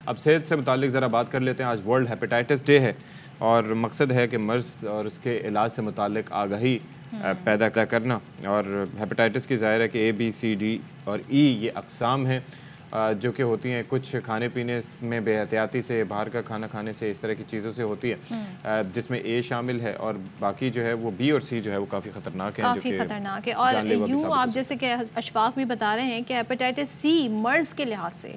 اب صحت سے متعلق ذرا بات کر لیتے ہیں. آج ورلڈ ہیپیٹائٹس ڈے ہے اور مقصد ہے کہ مرض اور اس کے علاج سے متعلق آگاہی پیدا کرنا. اور ہیپیٹائٹس کی ظاہر ہے کہ ABCD اور E یہ اقسام ہیں جو کہ ہوتی ہیں. کچھ کھانے پینے میں بے احتیاطی سے, باہر کا کھانا کھانے سے, اس طرح کی چیزوں سے ہوتی ہے, جس میں A شامل ہے, اور باقی جو ہے وہ B اور C جو ہے وہ کافی خطرناک ہیں, کافی خطرناک ہے. اور یوں آپ جیسے کہ اشفاق بھی بتا رہے ہیں کہ ہیپیٹائٹس C مرض کے لحاظ سے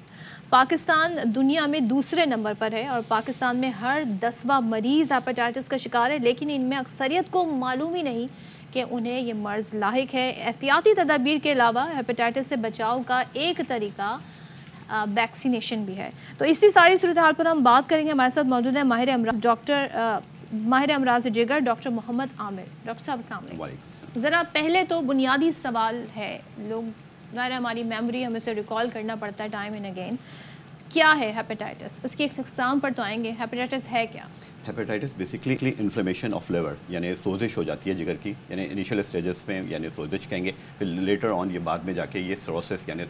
پاکستان دنیا میں دوسرے نمبر پر ہے, اور پاکستان میں ہر 10واں مریض ہیپیٹائٹس کا شکار ہے, لیکن ان میں اکثریت کو معلوم ہی نہیں کہ انہیں یہ مرض لاحق ہے. احتیاطی تدابیر کے علاوہ ہیپیٹائٹس سے بچاؤ کا ایک طریقہ ویکسینیشن بھی ہے. تو اسی ساری صورتحال پر ہم بات کریں گے. ہمارے ساتھ موجود ہیں ماہر امراض جگر ڈاکٹر محمد عامر. ڈاکٹر صاحب السلام علیکم. ذرا پہلے تو بنیادی سوال ہے, لوگ ظاہر ہماری میموری ہمیں اسے ریکال کرنا پڑتا ہے ٹائم اینڈ اگین, کیا ہے ہیپیٹائٹس, اس کی ایک اقسام پر تو آئیں گے. ہیپیٹائٹس ہے کیا؟ Hepatitis basically inflammation of liver, یعنی سوزش ہو جاتی ہے جگر کی, یعنی انیشیل اسٹیجز میں یعنی سوزش کہیں گے, پھر لیٹر آن یہ بعد میں جا کے یہ سروسس یعنی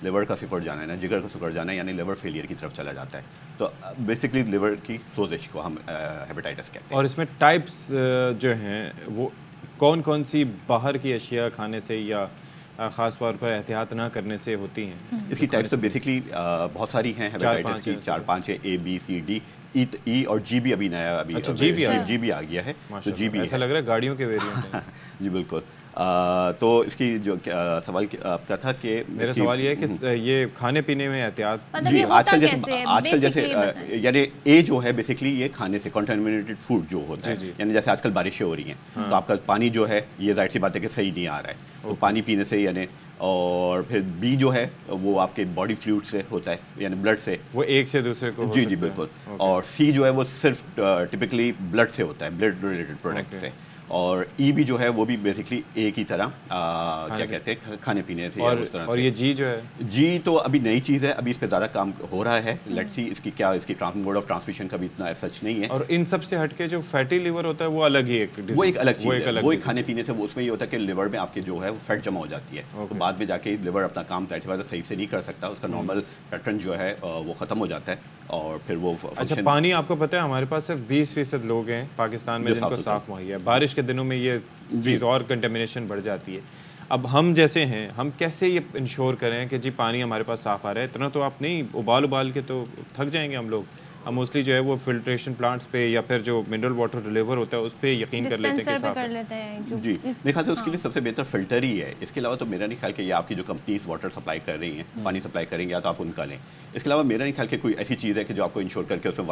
لیور کا سکڑ جانا ہے نا, جگر کا سکڑ جانا ہے, یعنی لیور فیلئر کی طرف چلا جاتا ہے. تو بیسکلی لیور کی سوزش کو ہم ہیپیٹائٹس کہتے ہیں. اور اس میں ٹائپس جو ہیں وہ کون کون سی باہر کی اشیاء کھانے سے یا خاص طور پر احتیاط نہ کرنے سے ہوتی ہیں؟ اس کی ٹائپس تو بیسکلی بہت ساری ہیں ہیپیٹائٹس کی, 4-5 ہیں, ABCD, E اور G بھی ابھی نیا جی بھی آ گیا ہے. تو جی بھی ایسا لگ رہا ہے گاڑیوں کے ویریئنٹ ہیں. جی بالکل. تو اس کی جو سوال آپ کا تھا کہ میرا سوال یہ ہے کہ یہ کھانے پینے میں احتیاط جی آج کل جیسے یعنی A جو ہے بیسکلی یہ کھانے سے کنٹامینیٹڈ فوڈ جو ہوتا ہے, یعنی جیسے آج کل بارشیں ہو رہی ہیں تو آپ کا پانی جو ہے یہ ظاہر سی بات ہے کہ صحیح نہیں آ رہا ہے, تو پانی پینے سے یعنی. اور پھر B جو ہے وہ آپ کے باڈی فلوئڈ سے ہوتا ہے, یعنی بلڈ سے, وہ ایک سے دوسرے کو. جی بالکل. اور C جو ہے وہ صرف ٹپکلی بلڈ سے ہوتا ہے, بلڈ ریلیٹڈ پروڈکٹ سے. اور E بھی جو ہے وہ بھی بیسکلی A کی طرح کیا کہتے ہیں کھانے پینے سے. اور یہ G جو ہے, G تو ابھی نئی چیز ہے, ابھی اس پہ زیادہ کام ہو رہا ہے. لیٹ سی اس کی کیا اس کی موڈ آف ٹرانسمیشن کا بھی اتنا سچ نہیں ہے. اور ان سب سے ہٹ کے جو فیٹی لیور ہوتا ہے وہ الگ ہی وہ ایک الگ چیز ہے, وہ کھانے پینے سے اس میں یہ ہوتا ہے کہ لیور میں آپ کے جو ہے وہ فیٹ جمع ہو جاتی ہے, تو بعد میں جا کے لیور اپنا کام صحیح سے نہیں کر سکتا, اس کا نارمل پیٹرن جو ہے وہ ختم ہو جاتا ہے, اور پھر وہ. اچھا پانی آپ کو پتہ ہے ہمارے پاس صرف 20% لوگ ہیں پاکستان میں جن کو صاف مہیا ہے. بارش کے دنوں میں یہ چیز اور کنٹامینیشن بڑھ جاتی ہے. اب ہم جیسے ہیں, ہم کیسے یہ انشور کریں کہ جی پانی ہمارے پاس صاف آ رہا ہے؟ اتنا تو آپ نہیں ابال کے تو تھک جائیں گے ہم لوگ. ہم موسٹلی جو ہے وہ فلٹریشن پلانٹس پہ یا پھر جو منرل واٹر ڈلیور ہوتا ہے اس پہ یقین کر لیتے ہیں کہ صاف ہے. جی میرے خیال سے اس کے لیے سب سے بہتر فلٹر ہی ہے. اس کے علاوہ تو میرا نہیں خیال کہ یہ آپ کی جو کمپنیز واٹر سپلائی کر رہی ہیں, پانی سپلائی کریں گے, یا تو آپ ان کا لیں. اس کے علاوہ میرا نہیں خیال کہ کوئی ایسی چیز ہے کہ جو آپ کو انشور کر کے اس میں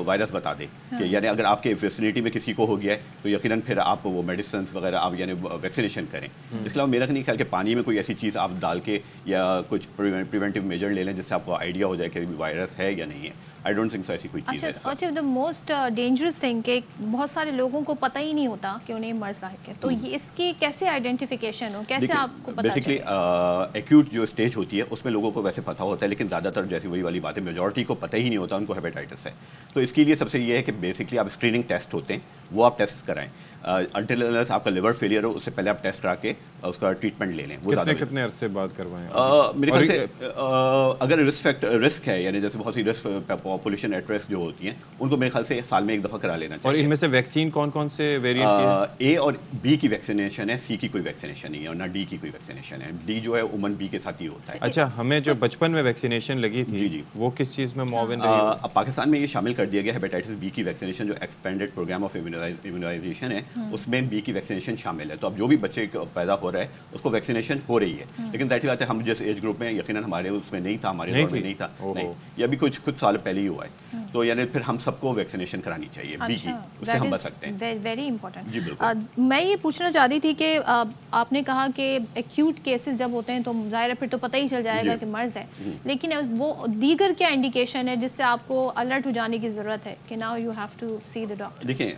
وائرس بتا دے کہ یعنی اگر آپ کے فیسلٹی میں کسی کو ہو گیا ہے تو یقیناً پھر آپ وہ میڈیسنس وغیرہ آپ یعنی ویکسینیشن کریں. اس کے علاوہ میرا نہیں خیال کہ پانی میں کوئی ایسی چیز آپ ڈال کے یا کچھ پریونٹیو میجر لے لیں جس سے آپ کو آئیڈیا ہو جائے کہ وائرس ہے یا نہیں ہے. آئی ڈونٹ تھنک سو ایسی کوئی چیز ہے. اچھا دا موسٹ ڈینجرس تھنگ کہ بہت سارے لوگوں کو پتہ ہی نہیں ہوتا کہ انہیں مرض لاحق ہے, تو یہ اس کی کیسے آئیڈینٹیفیکیشن ہو, کیسے آپ کو پتہ چلے؟ بیسکلی ایکیوٹ جو اسٹیج ہوتی ہے اس میں لوگوں کو ویسے پتہ ہوتا ہے, لیکن زیادہ تر جیسی وہی والی بات ہے میجورٹی کو پتہ ہی نہیں ہوتا ان کو ہیپیٹائٹس ہے. تو اس کے لیے سب سے یہ ہے کہ بیسکلی آپ اسکریننگ ٹیسٹ ہوتے ہیں وہ آپ ٹیسٹ کرائیں. انٹل آپ کا لیور فیلئر ہو اس سے پہلے آپ ٹیسٹ کرا کے اس کا ٹریٹمنٹ لے لیں. وہ کتنے عرصے بعد کروائیں؟ میرے خیال سے اگر رسک ہے, یعنی جیسے بہت سی رسک پاپولیشن ایٹ رسک جو ہوتی ہیں ان کو میرے خیال سے سال میں ایک دفعہ کرا لینا چاہیے. اور ان میں سے ویکسین کون کون سے ویریئنٹ کی ہے؟ A اور B کی ویکسینیشن ہے, C کی کوئی ویکسینیشن نہیں ہے, اور نہ D کی کوئی ویکسینیشن ہے. D جو ہے عموماً B کے ساتھ ہی ہوتا ہے. اچھا ہمیں جو بچپن میں ویکسینیشن لگی تھی جی وہ کس چیز میں معاون رہی؟ اب پاکستان میں یہ شامل کر دیا گیا ہیپیٹائٹس B کی ویکسینیشن جو ایکسپینڈیڈ پروگرام آف امیونائزیشن ہے اس میں B کی ویکسینیشن شامل ہے. تو اب جو بھی بچے پیدا ہو رہا ہے اس کو ویکسینیشن ہو رہی ہے, لیکن ظاہر بات ہے ہم جس ایج گروپ میں یقیناً ہمارے اس میں نہیں تھا, ہمارے دور میں نہیں تھا, نہیں یہ ابھی کچھ سال پہلے ہی ہوا ہے. تو یعنی پھر ہم سب کو ویکسینیشن کرانی چاہیے B کی, اس سے ہم بچ سکتے ہیں. Very important. جی بالکل. میں یہ پوچھنا چاہتی تھی کہ آپ نے کہا کہ ایکیوٹ کیسز جب ہوتے ہیں تو ظاہر ہے پھر تو پتہ ہی چل جائے گا کہ مرض ہے, لیکن وہ دیگر کیا انڈیکیشن ہے جس سے آپ کو الرٹ ہو جانے کی ضرورت ہے کہ now you have to see the doctor? دیکھیں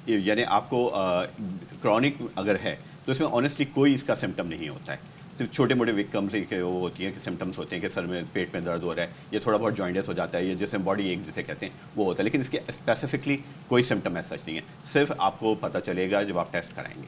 یعنی آپ کو کرونک اگر ہے تو اس میں آنیسٹلی کوئی اس کا سمٹم نہیں ہوتا ہے. صرف چھوٹے موٹے وکمس وہ ہوتی ہیں کہ سمٹمس ہوتے ہیں کہ سر میں پیٹ میں درد ہو رہا ہے, یہ تھوڑا بہت جوائنٹس ہو جاتا ہے, یہ جس میں باڈی ایک جسے کہتے ہیں وہ ہوتا ہے, لیکن اس کے اسپیسیفکلی کوئی سمٹم ایسا نہیں ہے. صرف آپ کو پتہ چلے گا جب آپ ٹیسٹ کرائیں گے.